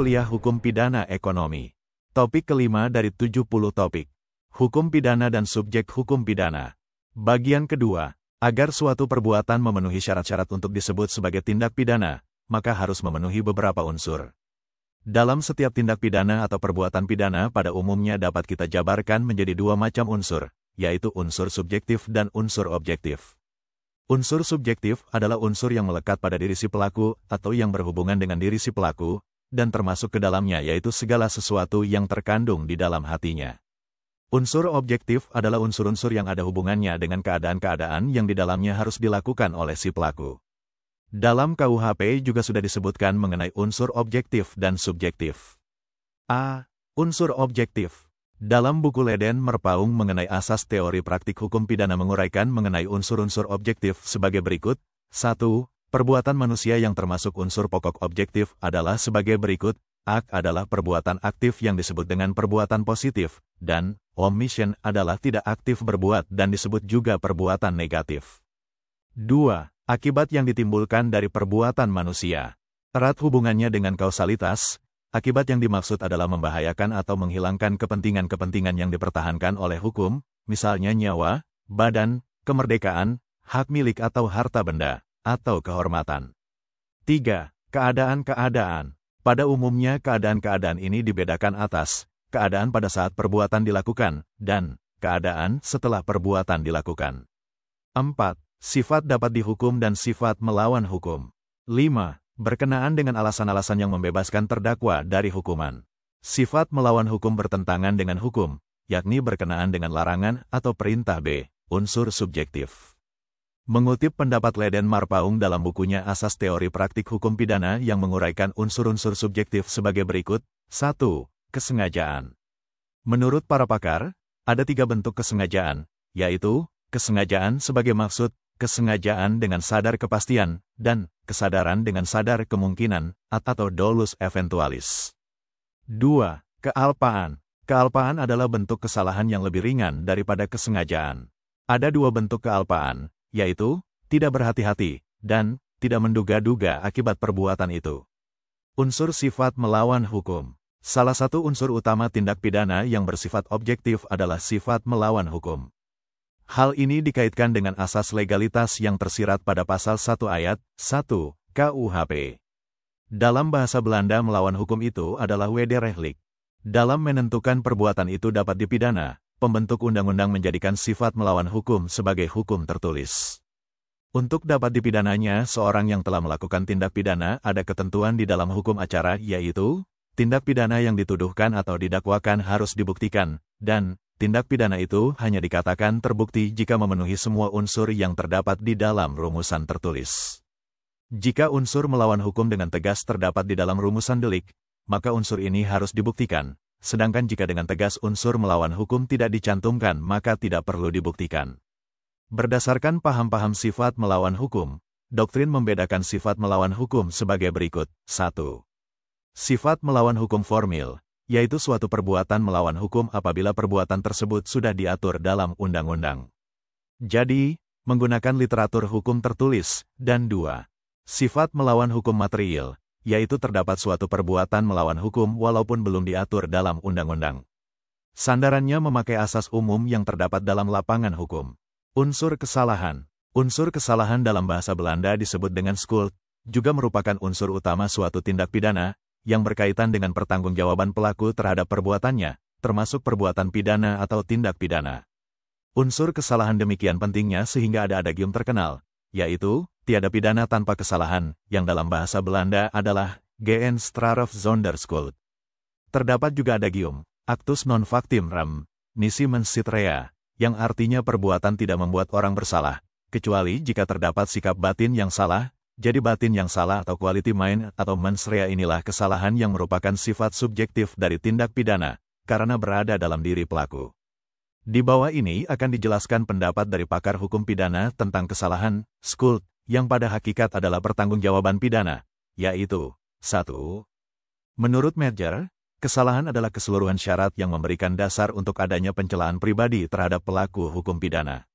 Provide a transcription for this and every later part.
kuliah Hukum Pidana Ekonomi. Topik kelima dari 70 topik. Hukum pidana dan subjek hukum pidana. Bagian kedua, agar suatu perbuatan memenuhi syarat-syarat untuk disebut sebagai tindak pidana, maka harus memenuhi beberapa unsur. Dalam setiap tindak pidana atau perbuatan pidana pada umumnya dapat kita jabarkan menjadi dua macam unsur, yaitu unsur subjektif dan unsur objektif. Unsur subjektif adalah unsur yang melekat pada diri si pelaku atau yang berhubungan dengan diri si pelaku, dan termasuk ke dalamnya yaitu segala sesuatu yang terkandung di dalam hatinya. Unsur objektif adalah unsur-unsur yang ada hubungannya dengan keadaan-keadaan yang di dalamnya harus dilakukan oleh si pelaku. Dalam KUHP juga sudah disebutkan mengenai unsur objektif dan subjektif. A. Unsur objektif. Dalam buku Leden Merpaung mengenai asas teori praktik hukum pidana menguraikan mengenai unsur-unsur objektif sebagai berikut. 1. Perbuatan manusia yang termasuk unsur pokok objektif adalah sebagai berikut. Ak adalah perbuatan aktif yang disebut dengan perbuatan positif, dan omission adalah tidak aktif berbuat dan disebut juga perbuatan negatif. 2. Akibat yang ditimbulkan dari perbuatan manusia. Erat hubungannya dengan kausalitas. Akibat yang dimaksud adalah membahayakan atau menghilangkan kepentingan-kepentingan yang dipertahankan oleh hukum, misalnya nyawa, badan, kemerdekaan, hak milik atau harta benda, atau kehormatan. 3. Keadaan-keadaan. Pada umumnya keadaan-keadaan ini dibedakan atas, keadaan pada saat perbuatan dilakukan, dan keadaan setelah perbuatan dilakukan. 4. Sifat dapat dihukum dan sifat melawan hukum. 5. Berkenaan dengan alasan-alasan yang membebaskan terdakwa dari hukuman. Sifat melawan hukum bertentangan dengan hukum, yakni berkenaan dengan larangan atau perintah B, unsur subjektif. Mengutip pendapat Leden Marpaung dalam bukunya Asas Teori Praktik Hukum Pidana yang menguraikan unsur-unsur subjektif sebagai berikut. 1. Kesengajaan. Menurut para pakar, ada 3 bentuk kesengajaan, yaitu kesengajaan sebagai maksud, kesengajaan dengan sadar kepastian, dan kesadaran dengan sadar kemungkinan, atau dolus eventualis. 2. Kealpaan. Kealpaan adalah bentuk kesalahan yang lebih ringan daripada kesengajaan. Ada 2 bentuk kealpaan, yaitu tidak berhati-hati, dan tidak menduga-duga akibat perbuatan itu. Unsur sifat melawan hukum. Salah satu unsur utama tindak pidana yang bersifat objektif adalah sifat melawan hukum. Hal ini dikaitkan dengan asas legalitas yang tersirat pada pasal 1 ayat 1 KUHP. Dalam bahasa Belanda melawan hukum itu adalah wederrechtelijk. Dalam menentukan perbuatan itu dapat dipidana, pembentuk undang-undang menjadikan sifat melawan hukum sebagai hukum tertulis. Untuk dapat dipidananya seorang yang telah melakukan tindak pidana ada ketentuan di dalam hukum acara yaitu, tindak pidana yang dituduhkan atau didakwakan harus dibuktikan, dan tindak pidana itu hanya dikatakan terbukti jika memenuhi semua unsur yang terdapat di dalam rumusan tertulis. Jika unsur melawan hukum dengan tegas terdapat di dalam rumusan delik, maka unsur ini harus dibuktikan, sedangkan jika dengan tegas unsur melawan hukum tidak dicantumkan maka tidak perlu dibuktikan. Berdasarkan paham-paham sifat melawan hukum, doktrin membedakan sifat melawan hukum sebagai berikut. 1. Sifat melawan hukum formil, yaitu suatu perbuatan melawan hukum apabila perbuatan tersebut sudah diatur dalam undang-undang. Jadi, menggunakan literatur hukum tertulis. Dan 2. Sifat melawan hukum material, yaitu terdapat suatu perbuatan melawan hukum walaupun belum diatur dalam undang-undang. Sandarannya memakai asas umum yang terdapat dalam lapangan hukum. Unsur kesalahan. Unsur kesalahan dalam bahasa Belanda disebut dengan schuld, juga merupakan unsur utama suatu tindak pidana, yang berkaitan dengan pertanggungjawaban pelaku terhadap perbuatannya, termasuk perbuatan pidana atau tindak pidana. Unsur kesalahan demikian pentingnya sehingga ada adagium terkenal, yaitu, tiada pidana tanpa kesalahan, yang dalam bahasa Belanda adalah, geen straf zonder schuld. Terdapat juga adagium, actus non factum rem, nisi mens sit rea, yang artinya perbuatan tidak membuat orang bersalah, kecuali jika terdapat sikap batin yang salah. Jadi batin yang salah atau quality mind atau mens rea inilah kesalahan yang merupakan sifat subjektif dari tindak pidana, karena berada dalam diri pelaku. Di bawah ini akan dijelaskan pendapat dari pakar hukum pidana tentang kesalahan, schuld, yang pada hakikat adalah pertanggungjawaban pidana, yaitu, 1. Menurut Merger, kesalahan adalah keseluruhan syarat yang memberikan dasar untuk adanya pencelaan pribadi terhadap pelaku hukum pidana.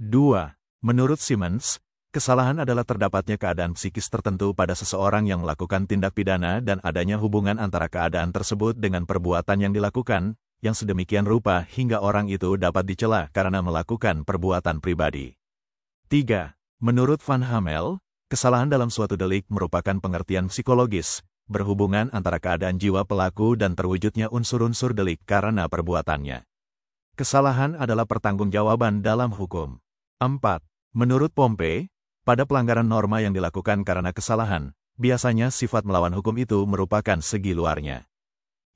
2. Menurut Simmons, Kesalahan adalah terdapatnya keadaan psikis tertentu pada seseorang yang melakukan tindak pidana dan adanya hubungan antara keadaan tersebut dengan perbuatan yang dilakukan, yang sedemikian rupa hingga orang itu dapat dicela karena melakukan perbuatan pribadi. 3. Menurut Van Hamel, kesalahan dalam suatu delik merupakan pengertian psikologis, berhubungan antara keadaan jiwa pelaku dan terwujudnya unsur-unsur delik karena perbuatannya. Kesalahan adalah pertanggungjawaban dalam hukum. 4. Menurut Pompe, pada pelanggaran norma yang dilakukan karena kesalahan, biasanya sifat melawan hukum itu merupakan segi luarnya.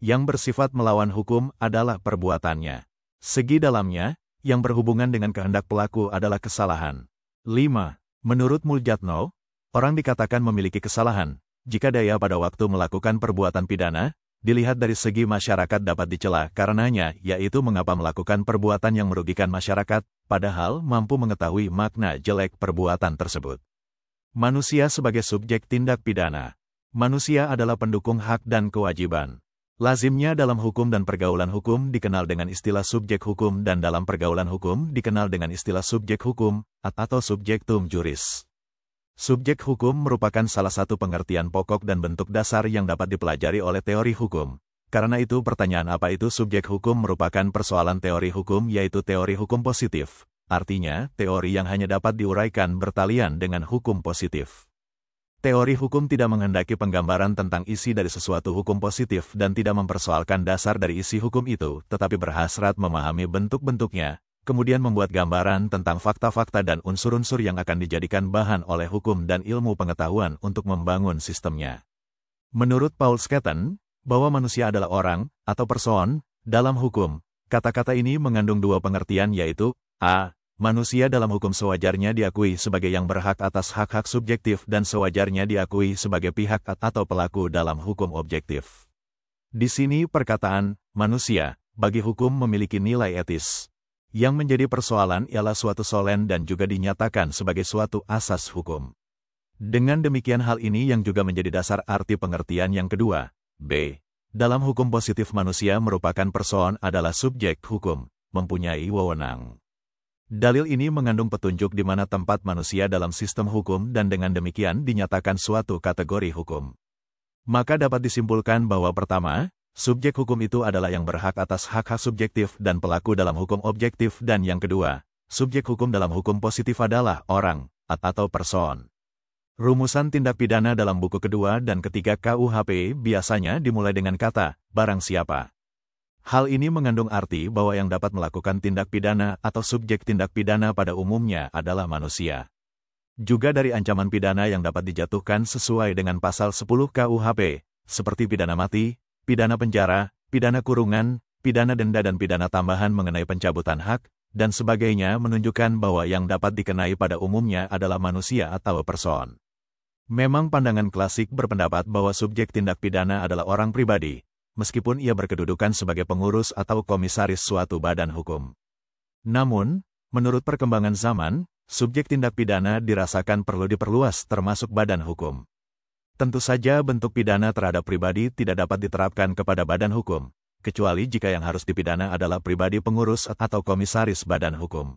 Yang bersifat melawan hukum adalah perbuatannya. Segi dalamnya, yang berhubungan dengan kehendak pelaku adalah kesalahan. 5. Menurut Muljatno, orang dikatakan memiliki kesalahan jika daya pada waktu melakukan perbuatan pidana, dilihat dari segi masyarakat dapat dicela karenanya, yaitu mengapa melakukan perbuatan yang merugikan masyarakat, padahal mampu mengetahui makna jelek perbuatan tersebut. Manusia sebagai subjek tindak pidana. Manusia adalah pendukung hak dan kewajiban. Lazimnya dalam hukum dan pergaulan hukum dikenal dengan istilah subjek hukum dan dalam pergaulan hukum dikenal dengan istilah subjek hukum atau subjektum juris. Subjek hukum merupakan salah satu pengertian pokok dan bentuk dasar yang dapat dipelajari oleh teori hukum. Karena itu pertanyaan apa itu subjek hukum merupakan persoalan teori hukum yaitu teori hukum positif. Artinya, teori yang hanya dapat diuraikan bertalian dengan hukum positif. Teori hukum tidak menghendaki penggambaran tentang isi dari sesuatu hukum positif dan tidak mempersoalkan dasar dari isi hukum itu, tetapi berhasrat memahami bentuk-bentuknya, kemudian membuat gambaran tentang fakta-fakta dan unsur-unsur yang akan dijadikan bahan oleh hukum dan ilmu pengetahuan untuk membangun sistemnya. Menurut Paul Scaton, bahwa manusia adalah orang, atau person, dalam hukum, kata-kata ini mengandung dua pengertian yaitu, a. Manusia dalam hukum sewajarnya diakui sebagai yang berhak atas hak-hak subjektif dan sewajarnya diakui sebagai pihak atau pelaku dalam hukum objektif. Di sini perkataan, manusia, bagi hukum memiliki nilai etis. Yang menjadi persoalan ialah suatu solen dan juga dinyatakan sebagai suatu asas hukum. Dengan demikian hal ini yang juga menjadi dasar arti pengertian yang kedua, b. Dalam hukum positif manusia merupakan person adalah subjek hukum, mempunyai wewenang. Dalil ini mengandung petunjuk di mana tempat manusia dalam sistem hukum dan dengan demikian dinyatakan suatu kategori hukum. Maka dapat disimpulkan bahwa pertama, subjek hukum itu adalah yang berhak atas hak-hak subjektif dan pelaku dalam hukum objektif dan yang kedua, subjek hukum dalam hukum positif adalah orang atau person. Rumusan tindak pidana dalam buku kedua dan ketiga KUHP biasanya dimulai dengan kata, barang siapa. Hal ini mengandung arti bahwa yang dapat melakukan tindak pidana atau subjek tindak pidana pada umumnya adalah manusia. Juga dari ancaman pidana yang dapat dijatuhkan sesuai dengan pasal 10 KUHP, seperti pidana mati, pidana penjara, pidana kurungan, pidana denda dan pidana tambahan mengenai pencabutan hak, dan sebagainya menunjukkan bahwa yang dapat dikenai pada umumnya adalah manusia atau person. Memang pandangan klasik berpendapat bahwa subjek tindak pidana adalah orang pribadi, meskipun ia berkedudukan sebagai pengurus atau komisaris suatu badan hukum. Namun, menurut perkembangan zaman, subjek tindak pidana dirasakan perlu diperluas termasuk badan hukum. Tentu saja bentuk pidana terhadap pribadi tidak dapat diterapkan kepada badan hukum, kecuali jika yang harus dipidana adalah pribadi pengurus atau komisaris badan hukum.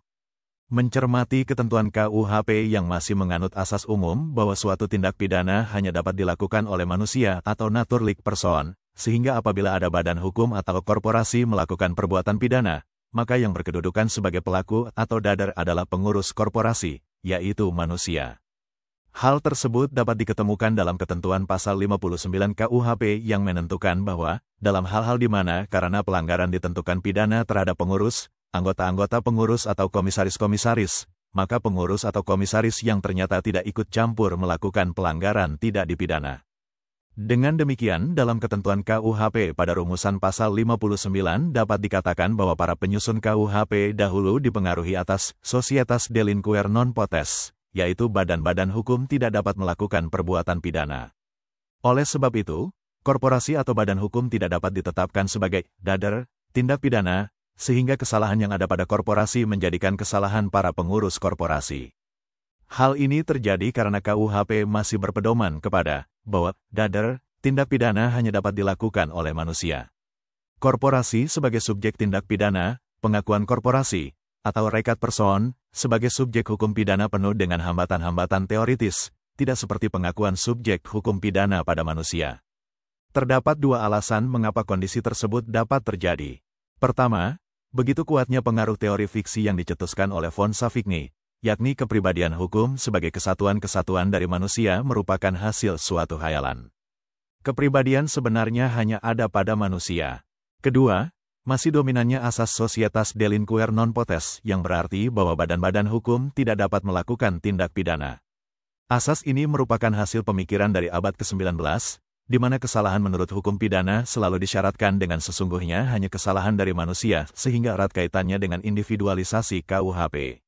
Mencermati ketentuan KUHP yang masih menganut asas umum bahwa suatu tindak pidana hanya dapat dilakukan oleh manusia atau naturlik person, sehingga apabila ada badan hukum atau korporasi melakukan perbuatan pidana, maka yang berkedudukan sebagai pelaku atau dader adalah pengurus korporasi, yaitu manusia. Hal tersebut dapat diketemukan dalam ketentuan pasal 59 KUHP yang menentukan bahwa, dalam hal-hal di mana karena pelanggaran ditentukan pidana terhadap pengurus, anggota-anggota pengurus atau komisaris-komisaris, maka pengurus atau komisaris yang ternyata tidak ikut campur melakukan pelanggaran tidak dipidana. Dengan demikian, dalam ketentuan KUHP pada rumusan pasal 59 dapat dikatakan bahwa para penyusun KUHP dahulu dipengaruhi atas societas delinquere non potest, yaitu badan-badan hukum tidak dapat melakukan perbuatan pidana. Oleh sebab itu, korporasi atau badan hukum tidak dapat ditetapkan sebagai dader, tindak pidana, sehingga kesalahan yang ada pada korporasi menjadikan kesalahan para pengurus korporasi. Hal ini terjadi karena KUHP masih berpedoman kepada bahwa dader, tindak pidana hanya dapat dilakukan oleh manusia. Korporasi sebagai subjek tindak pidana, pengakuan korporasi, atau rekat person, sebagai subjek hukum pidana penuh dengan hambatan-hambatan teoritis, tidak seperti pengakuan subjek hukum pidana pada manusia. Terdapat dua alasan mengapa kondisi tersebut dapat terjadi. Pertama, begitu kuatnya pengaruh teori fiksi yang dicetuskan oleh von Savigny, yakni kepribadian hukum sebagai kesatuan-kesatuan dari manusia merupakan hasil suatu khayalan. Kepribadian sebenarnya hanya ada pada manusia. Kedua, masih dominannya asas societas delinquere non potest yang berarti bahwa badan-badan hukum tidak dapat melakukan tindak pidana. Asas ini merupakan hasil pemikiran dari abad ke-19, di mana kesalahan menurut hukum pidana selalu disyaratkan dengan sesungguhnya hanya kesalahan dari manusia sehingga erat kaitannya dengan individualisasi KUHP.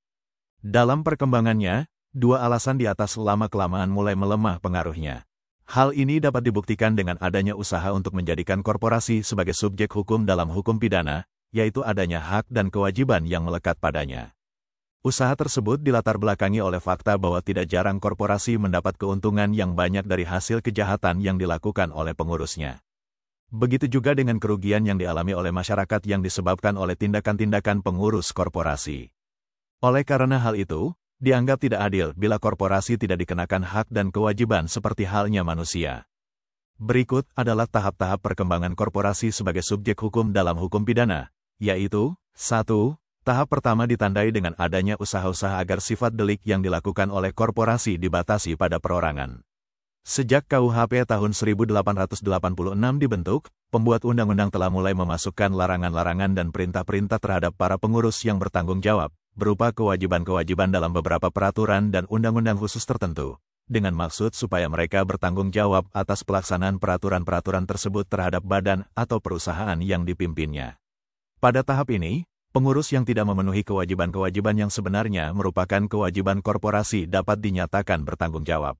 Dalam perkembangannya, dua alasan di atas lama-kelamaan mulai melemah pengaruhnya. Hal ini dapat dibuktikan dengan adanya usaha untuk menjadikan korporasi sebagai subjek hukum dalam hukum pidana, yaitu adanya hak dan kewajiban yang melekat padanya. Usaha tersebut dilatar belakangi oleh fakta bahwa tidak jarang korporasi mendapat keuntungan yang banyak dari hasil kejahatan yang dilakukan oleh pengurusnya. Begitu juga dengan kerugian yang dialami oleh masyarakat yang disebabkan oleh tindakan-tindakan pengurus korporasi. Oleh karena hal itu, dianggap tidak adil bila korporasi tidak dikenakan hak dan kewajiban seperti halnya manusia. Berikut adalah tahap-tahap perkembangan korporasi sebagai subjek hukum dalam hukum pidana, yaitu 1. Tahap pertama ditandai dengan adanya usaha-usaha agar sifat delik yang dilakukan oleh korporasi dibatasi pada perorangan. Sejak KUHP tahun 1886 dibentuk, pembuat undang-undang telah mulai memasukkan larangan-larangan dan perintah-perintah terhadap para pengurus yang bertanggung jawab, berupa kewajiban-kewajiban dalam beberapa peraturan dan undang-undang khusus tertentu, dengan maksud supaya mereka bertanggung jawab atas pelaksanaan peraturan-peraturan tersebut terhadap badan atau perusahaan yang dipimpinnya. Pada tahap ini, pengurus yang tidak memenuhi kewajiban-kewajiban yang sebenarnya merupakan kewajiban korporasi dapat dinyatakan bertanggung jawab.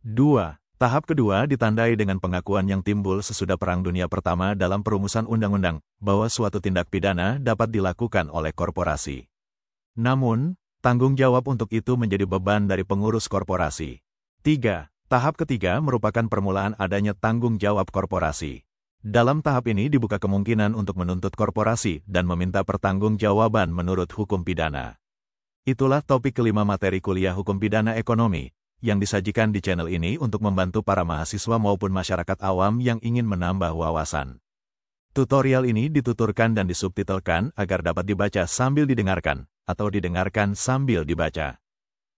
2. Tahap kedua ditandai dengan pengakuan yang timbul sesudah Perang Dunia Pertama dalam perumusan undang-undang, bahwa suatu tindak pidana dapat dilakukan oleh korporasi. Namun, tanggung jawab untuk itu menjadi beban dari pengurus korporasi. 3. Tahap ketiga merupakan permulaan adanya tanggung jawab korporasi. Dalam tahap ini dibuka kemungkinan untuk menuntut korporasi dan meminta pertanggungjawaban menurut hukum pidana. Itulah topik kelima materi kuliah hukum pidana ekonomi, yang disajikan di channel ini untuk membantu para mahasiswa maupun masyarakat awam yang ingin menambah wawasan. Tutorial ini dituturkan dan disubtitelkan agar dapat dibaca sambil didengarkan, atau didengarkan sambil dibaca.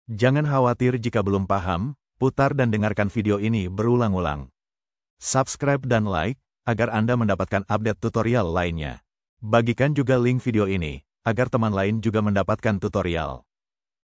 Jangan khawatir jika belum paham, putar dan dengarkan video ini berulang-ulang. Subscribe dan like, agar Anda mendapatkan update tutorial lainnya. Bagikan juga link video ini, agar teman lain juga mendapatkan tutorial.